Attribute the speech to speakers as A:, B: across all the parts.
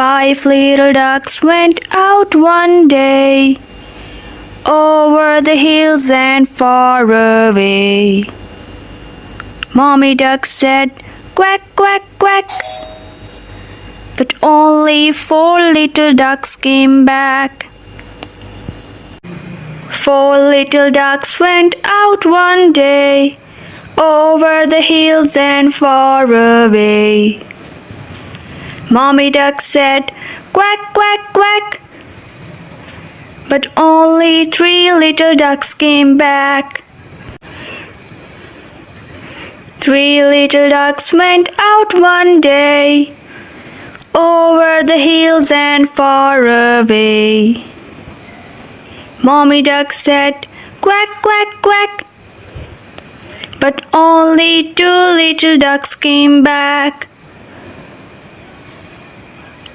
A: 5 little ducks went out one day, over the hills and far away. Mommy duck said, "Quack, quack, quack." But only 4 little ducks came back. 4 little ducks went out one day, over the hills and far away. Mommy duck said, "Quack, quack, quack." But only 3 little ducks came back. 3 little ducks went out one day, over the hills and far away. Mommy duck said, "Quack, quack, quack." But only 2 little ducks came back.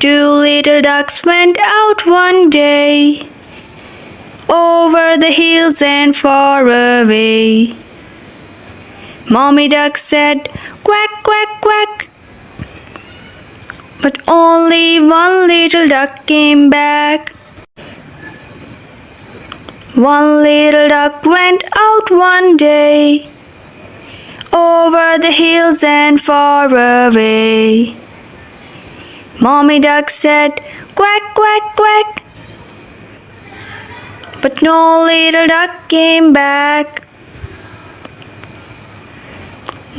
A: 2 little ducks went out one day, over the hills and far away. Mommy duck said, "Quack, quack, quack." But only 1 little duck came back. 1 little duck went out one day, over the hills and far away. Mommy duck said, "Quack, quack, quack." But no little duck came back.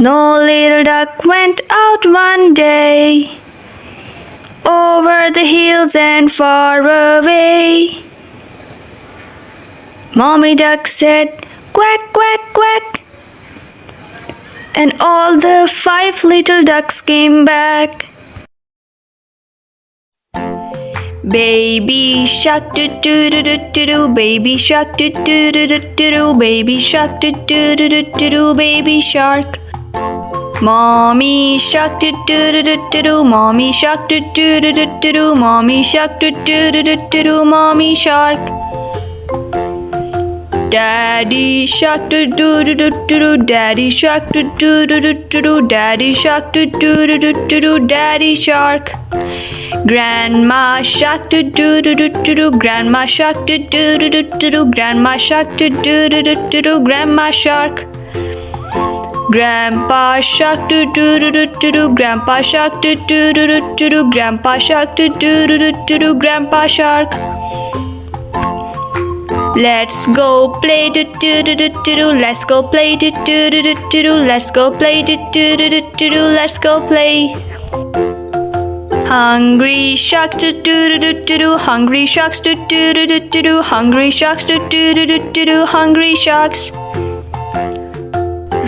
A: No little duck went out one day, over the hills and far away. Mommy duck said, "Quack, quack, quack." And all the 5 little ducks came back. Baby shark do do do do do do, baby shark do do do do do do, baby shark do do do do do do, baby shark. Mommy shark do do do do do do, mommy shark do do do do do do, mommy shark do do do do do do, mommy shark. Daddy shark do do do do do do, daddy shark do do do do do do, daddy shark do do do do do do, daddy shark. Grandma shark do do do do do do, grandma shark do do do do do do, grandma shark do do do do do do, grandma shark. Grandpa shark do do do do do do, grandpa shark do do do do do do, grandpa shark do do do do do do, grandpa shark. Let's go play do do do do do do, let's go play do do do do do do, let's go play do do do do do do, let's go play. Hungry sharks do do do do do do, hungry sharks do do do do do do, hungry sharks do do do do do do, hungry sharks.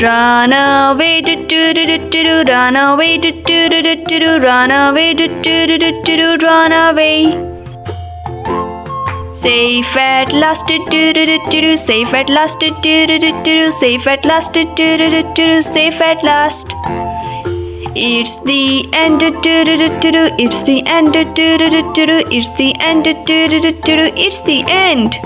A: Run away do do do do do do, run away do do do do do do, run away do do do do do do, run away. Safe at last do do do do do do, safe at last do do do do do, safe at last do do do do do, safe at last. It's the end do do do do do, it's the end do do do do do, it's the end do do do do do, it's the end.